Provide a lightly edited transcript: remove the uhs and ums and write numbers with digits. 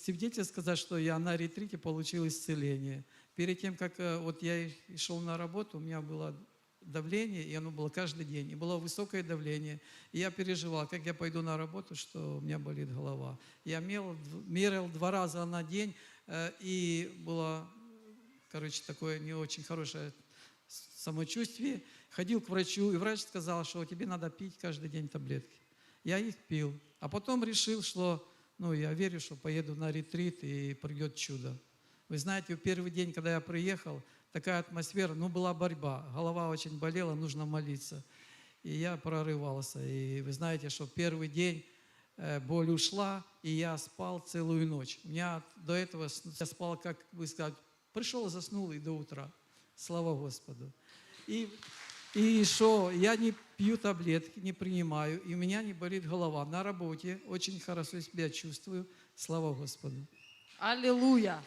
Свидетель сказать, что я на ретрите получил исцеление. Перед тем, как вот я шел на работу, у меня было давление, и оно было каждый день. И было высокое давление. И я переживал, как я пойду на работу, что у меня болит голова. Я мерил 2 раза на день, и было, короче, такое не очень хорошее самочувствие. Ходил к врачу, и врач сказал, что тебе надо пить каждый день таблетки. Я их пил. А потом решил, что, я верю, что поеду на ретрит и придет чудо. Вы знаете, в первый день, когда я приехал, такая атмосфера, была борьба. Голова очень болела, нужно молиться. И я прорывался. И вы знаете, что первый день боль ушла, и я спал целую ночь. У меня до этого я спал, как бы сказать, пришел, заснул и до утра. Слава Господу. И что, я не пью таблетки, не принимаю, и у меня не болит голова. На работе очень хорошо себя чувствую. Слава Господу. Аллилуйя.